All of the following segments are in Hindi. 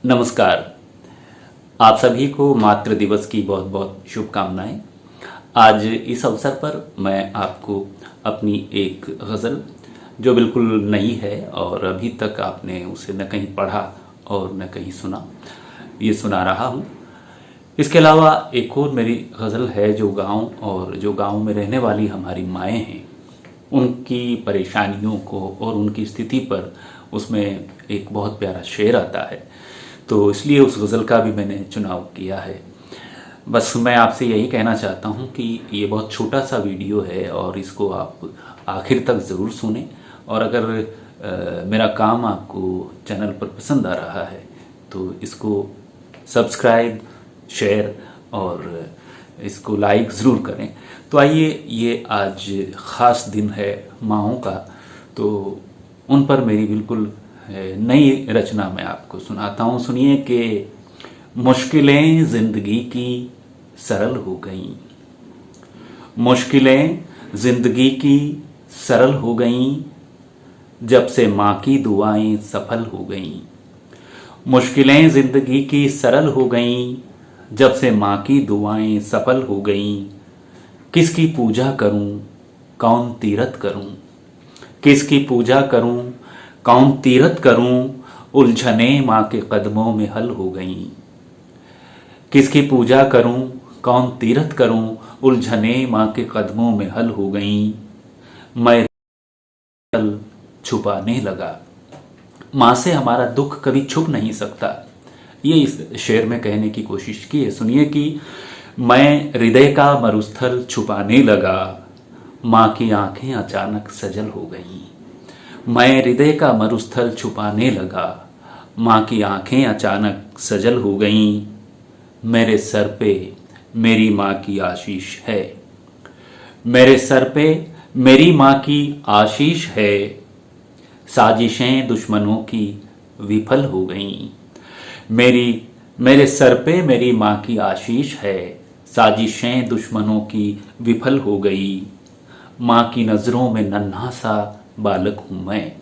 नमस्कार। आप सभी को मातृ दिवस की बहुत बहुत शुभकामनाएं। आज इस अवसर पर मैं आपको अपनी एक गज़ल जो बिल्कुल नई है और अभी तक आपने उसे न कहीं पढ़ा और न कहीं सुना, ये सुना रहा हूँ। इसके अलावा एक और मेरी गज़ल है जो गांव में रहने वाली हमारी माएँ हैं, उनकी परेशानियों को और उनकी स्थिति पर उसमें एक बहुत प्यारा शेर आता है, तो इसलिए उस गज़ल का भी मैंने चुनाव किया है। बस मैं आपसे यही कहना चाहता हूँ कि ये बहुत छोटा सा वीडियो है और इसको आप आखिर तक ज़रूर सुनें। और अगर मेरा काम आपको चैनल पर पसंद आ रहा है तो इसको सब्सक्राइब, शेयर और इसको लाइक ज़रूर करें। तो आइए, ये आज ख़ास दिन है माँओं का, तो उन पर मेरी बिल्कुल नई रचना मैं आपको सुनाता हूँ। सुनिए कि मुश्किलें ज़िंदगी की सरल हो गईं, मुश्किलें ज़िंदगी की सरल हो गईं, जब से माँ की दुआएं सफल हो गईं। मुश्किलें ज़िंदगी की सरल हो गईं, जब से माँ की दुआएं सफल हो गईं। किसकी पूजा करूं, कौन तीरथ करूं, किसकी पूजा करूं, कौन तीरथ करूं, उलझने माँ के कदमों में हल हो गईं। किसकी पूजा करूं, कौन तीरथ करूं, उलझने माँ के कदमों में हल हो गईं। मैं छुपाने लगा, माँ से हमारा दुख कभी छुप नहीं सकता। ये इस शेर में कहने की कोशिश की है। सुनिए कि मैं हृदय का मरुस्थल छुपाने लगा, माँ की आंखें अचानक सजल हो गईं। मैं हृदय का मरुस्थल छुपाने लगा, माँ की आंखें अचानक सजल हो गईं। मेरे सर पे मेरी माँ की आशीष है, मेरे सर पे मेरी माँ की आशीष है, साजिशें दुश्मनों की विफल हो गईं। मेरे सर पे मेरी माँ की आशीष है, साजिशें दुश्मनों की विफल हो गई। माँ की नज़रों में नन्हा सा बालक हूँ मैं।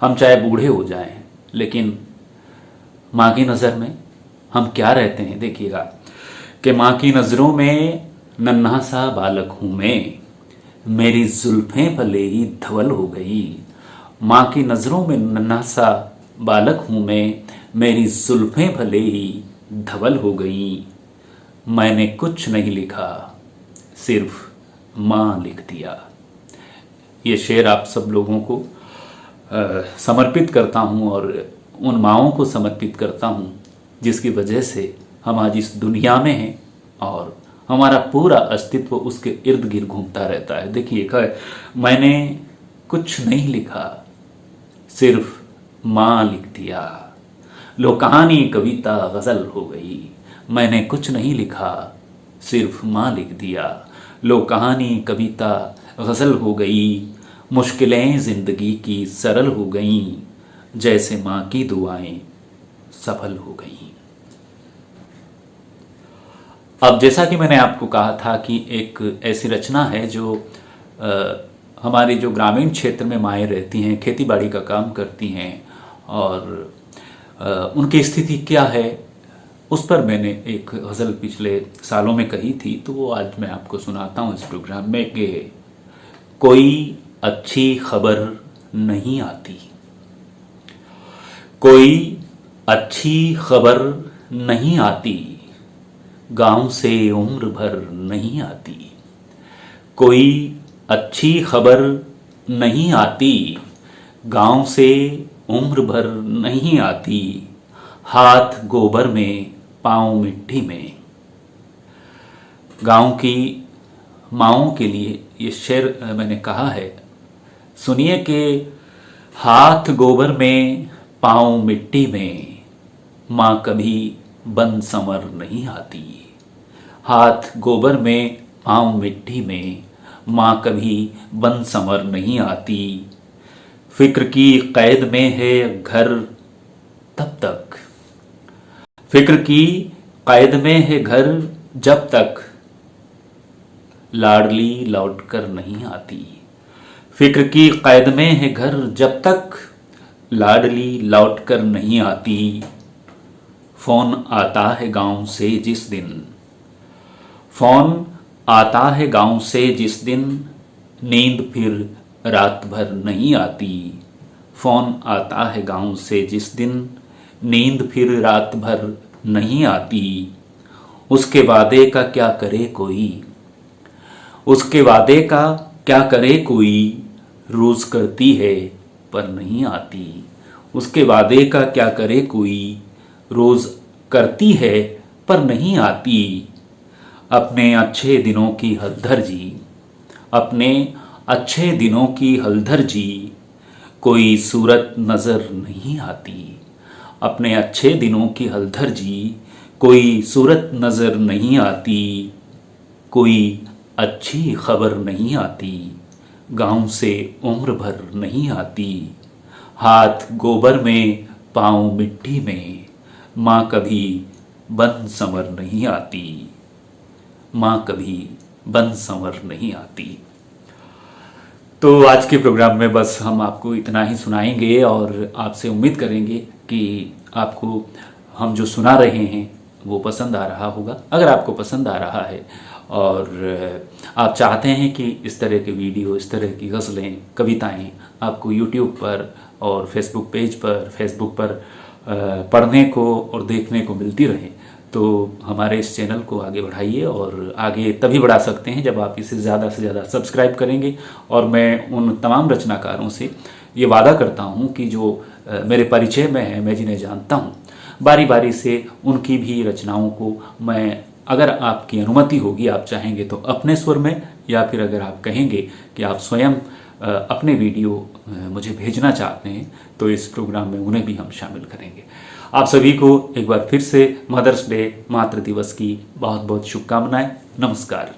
हम चाहे बूढ़े हो जाएं, लेकिन माँ की नज़र में हम क्या रहते हैं। देखिएगा कि माँ की नज़रों में नन्हा सा बालक हूँ मैं, मेरी जुल्फ़ें भले ही धवल हो गई। माँ की नज़रों में नन्हा सा बालक हूँ मैं, मेरी जुल्फ़ें भले ही धवल हो गई। मैंने कुछ नहीं लिखा, सिर्फ माँ लिख दिया। ये शेर आप सब लोगों को समर्पित करता हूँ और उन माँओं को समर्पित करता हूँ जिसकी वजह से हम आज इस दुनिया में हैं और हमारा पूरा अस्तित्व उसके इर्द गिर्द घूमता रहता है। देखिए, मैंने कुछ नहीं लिखा, सिर्फ माँ लिख दिया। लो कहानी कविता गज़ल हो गई। मैंने कुछ नहीं लिखा, सिर्फ माँ लिख दिया। लो कहानी कविता गज़ल हो गई। मुश्किलें ज़िंदगी की सरल हो गईं, जैसे माँ की दुआएं सफल हो गईं। अब जैसा कि मैंने आपको कहा था कि एक ऐसी रचना है जो हमारे जो ग्रामीण क्षेत्र में माएँ रहती हैं, खेती बाड़ी का काम करती हैं और उनकी स्थिति क्या है, उस पर मैंने एक गज़ल पिछले सालों में कही थी, तो वो आज मैं आपको सुनाता हूँ इस प्रोग्राम में कि कोई अच्छी खबर नहीं आती, कोई अच्छी खबर नहीं आती, गांव से उम्र भर नहीं आती। कोई अच्छी खबर नहीं आती, गांव से उम्र भर नहीं आती। हाथ गोबर में, पाँव मिट्टी में। गांव की माँओं के लिए ये शेर मैंने कहा है। सुनिए कि हाथ गोबर में, पाँव मिट्टी में, माँ कभी बन संवर नहीं आती। हाथ गोबर में, पाँव मिट्टी में, माँ कभी बन संवर नहीं आती। फिक्र की कैद में है घर तब तक, फिक्र की कैद में है घर जब तक, लाडली लौट कर नहीं आती। फिक्र की कैद में है घर जब तक, लाडली लौट कर नहीं आती। फोन आता है गांव से जिस दिन, फोन आता है गांव से जिस दिन, नींद फिर रात भर नहीं आती। फोन आता है गांव से जिस दिन, नींद फिर रात भर नहीं आती। उसके वादे का क्या करे कोई, उसके वादे का क्या करे कोई, रोज करती है पर नहीं आती। उसके वादे का क्या करे कोई, रोज करती है पर नहीं आती। अपने अच्छे दिनों की हलधर जी, अपने अच्छे दिनों की हलधर जी, कोई सूरत नजर नहीं आती। अपने अच्छे दिनों की हलधर जी, कोई सूरत नजर नहीं आती। कोई अच्छी खबर नहीं आती, गांव से उम्र भर नहीं आती। हाथ गोबर में पाँव मिट्टी में, माँ कभी बन संवर नहीं आती। माँ कभी बन संवर नहीं आती। तो आज के प्रोग्राम में बस हम आपको इतना ही सुनाएंगे और आपसे उम्मीद करेंगे कि आपको हम जो सुना रहे हैं वो पसंद आ रहा होगा। अगर आपको पसंद आ रहा है और आप चाहते हैं कि इस तरह के वीडियो, इस तरह की गज़लें, कविताएं आपको यूट्यूब पर और फेसबुक पर पढ़ने को और देखने को मिलती रहे, तो हमारे इस चैनल को आगे बढ़ाइए। और आगे तभी बढ़ा सकते हैं जब आप इसे ज़्यादा से ज़्यादा सब्सक्राइब करेंगे। और मैं उन तमाम रचनाकारों से ये वादा करता हूँ कि जो मेरे परिचय में है, मैं जिन्हें जानता हूँ, बारी बारी से उनकी भी रचनाओं को मैं, अगर आपकी अनुमति होगी, आप चाहेंगे तो अपने स्वर में, या फिर अगर आप कहेंगे कि आप स्वयं अपने वीडियो मुझे भेजना चाहते हैं, तो इस प्रोग्राम में उन्हें भी हम शामिल करेंगे। आप सभी को एक बार फिर से मदर्स डे, मातृ दिवस की बहुत बहुत शुभकामनाएं। नमस्कार।